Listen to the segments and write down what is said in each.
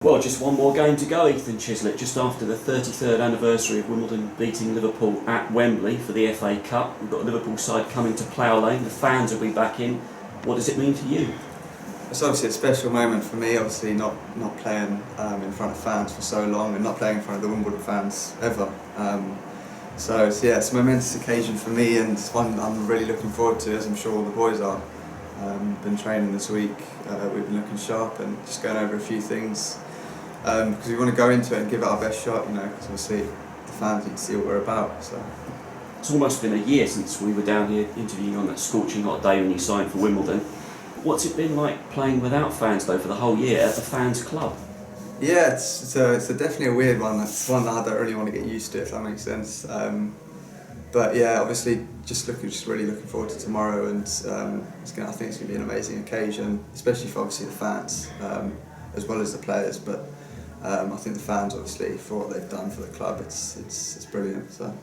Well, just one more game to go, Ethan Chislett, just after the 33rd anniversary of Wimbledon beating Liverpool at Wembley for the FA Cup. We've got a Liverpool side coming to Plough Lane, the fans will be back in. What does it mean to you? It's obviously a special moment for me, obviously not playing in front of fans for so long and not playing in front of the Wimbledon fans ever. So it's a momentous occasion for me, and it's one I'm really looking forward to, as I'm sure all the boys are. Been training this week, we've been looking sharp and just going over a few things. Because we want to go into it and give it our best shot, because obviously the fans need to see what we're about. So it's almost been a year since we were down here interviewing on that scorching hot day when you signed for Wimbledon. What's it been like playing without fans though for the whole year at the fans club? Yeah, it's definitely a weird one. It's one that I don't really want to get used to, if that makes sense. But yeah, obviously just really looking forward to tomorrow, and I think it's going to be an amazing occasion, especially for obviously the fans as well as the players. But I think the fans, obviously, for what they've done for the club, it's brilliant. So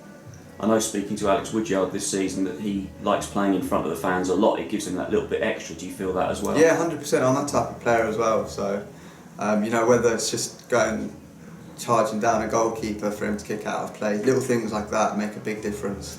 I know, speaking to Alex Woodyard this season, that he likes playing in front of the fans a lot. It gives him that little bit extra. Do you feel that as well? Yeah, 100%. I'm that type of player as well. So whether it's just going charging down a goalkeeper for him to kick out of play, little things like that make a big difference.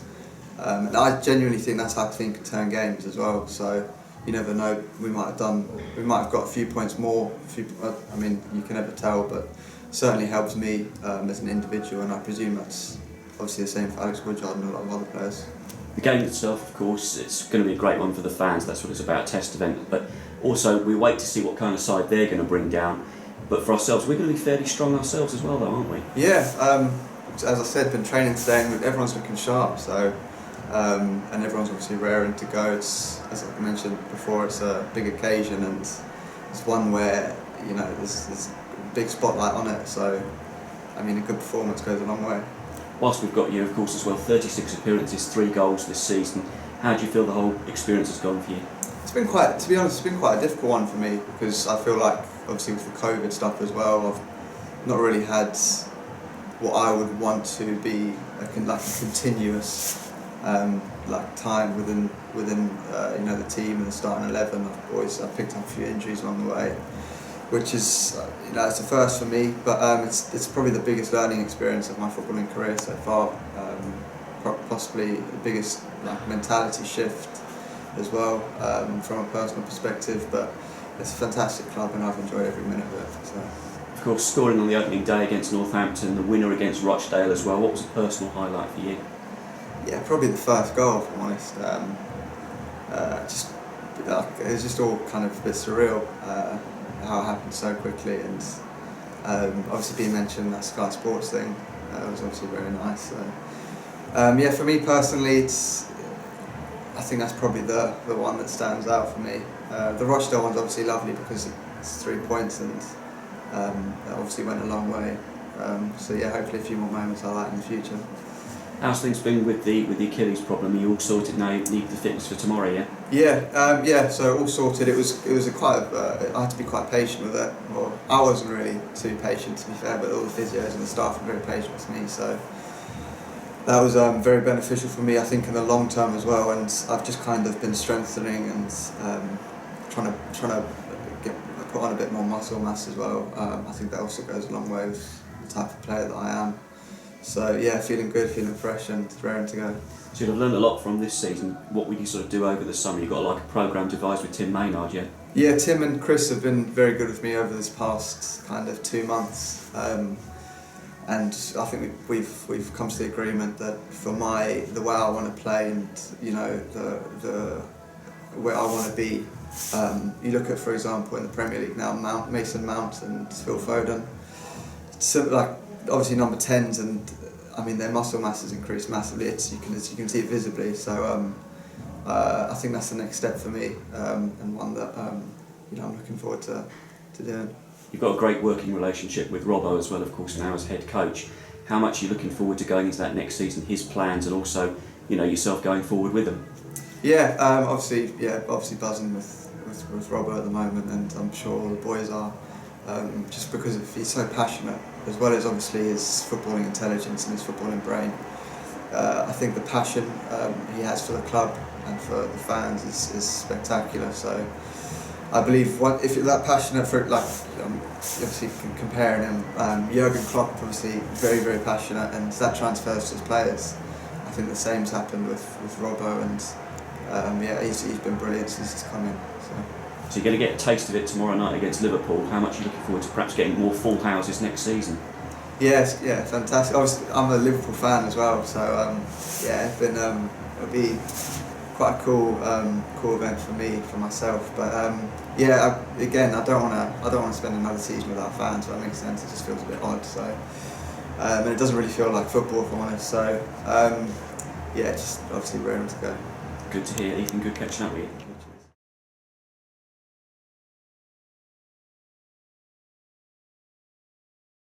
And I genuinely think that's how things can turn games as well. So you never know, we might have got a few points more. You can never tell, but certainly helps me as an individual, and I presume that's obviously the same for Alex Woodyard and a lot of other players. The game itself, of course, it's going to be a great one for the fans. That's what it's about, a test event. But also, we wait to see what kind of side they're going to bring down. But for ourselves, we're going to be fairly strong ourselves as well, though, aren't we? Yeah, as I said, been training today, and everyone's looking sharp. So. And everyone's obviously raring to go. It's, as I mentioned before, it's a big occasion, and it's one where there's a big spotlight on it. So, a good performance goes a long way. Whilst we've got you, of course, as well, 36 appearances, 3 goals this season. How do you feel the whole experience has gone for you? To be honest, it's been quite a difficult one for me, because I feel like, obviously with the COVID stuff as well, I've not really had what I would want to be a continuous time within the team and the starting 11. I've picked up a few injuries along the way, which is it's a first for me, but it's probably the biggest learning experience of my footballing career so far. Possibly the biggest mentality shift as well, from a personal perspective. But it's a fantastic club, and I've enjoyed every minute of it. So. Of course, scoring on the opening day against Northampton, the winner against Rochdale as well. What was a personal highlight for you? Yeah, probably the first goal, if I'm honest. It was just all kind of a bit surreal how it happened so quickly, and obviously being mentioned that Sky Sports thing was obviously very nice. So, for me personally, I think that's probably the one that stands out for me. The Rochdale one's obviously lovely because it's 3 points, and that obviously went a long way. Hopefully a few more moments like that in the future. How's things been with the Achilles problem? Are you all sorted now? You need the fitness for tomorrow, yeah? Yeah. So all sorted. It was I had to be quite patient with it. Well, I wasn't really too patient, to be fair, but all the physios and the staff were very patient with me. So that was very beneficial for me, I think, in the long term as well. And I've just kind of been strengthening and trying to put on a bit more muscle mass as well. I think that also goes a long way with the type of player that I am. So feeling good, feeling fresh, and raring to go. So you've learned a lot from this season. What would you sort of do over the summer? You've got a programme devised with Tim Maynard, yeah? Yeah, Tim and Chris have been very good with me over this past kind of 2 months, and I think we've come to the agreement that for the way I want to play, and the where I want to be. You look at, for example, in the Premier League now, Mason Mount and Phil Foden. Obviously number 10s, and their muscle mass has increased massively. You can see it visibly. So I think that's the next step for me, and one that I'm looking forward to doing. You've got a great working relationship with Robbo as well, of course, now as head coach. How much are you looking forward to going into that next season? His plans, and also yourself going forward with him. Obviously buzzing with Robbo at the moment, and I'm sure all the boys are. Just because he's so passionate, as well as obviously his footballing intelligence and his footballing brain. I think the passion he has for the club and for the fans is spectacular. So I believe if you're that passionate for it, like obviously comparing him, Jurgen Klopp obviously very, very passionate, and that transfers to his players. I think the same's happened with Robbo, and yeah, he's been brilliant since he's come in. So you're going to get a taste of it tomorrow night against Liverpool. How much are you looking forward to perhaps getting more full houses next season? Yes, yeah, fantastic. Obviously, I'm a Liverpool fan as well, so yeah, it'll be quite a cool event for myself. But yeah, again, I don't want to spend another season without fans. If that makes sense. It just feels a bit odd. So and it doesn't really feel like football, if I'm honest. So yeah, just obviously raring to go. Good to hear, Ethan. Good catching up with you.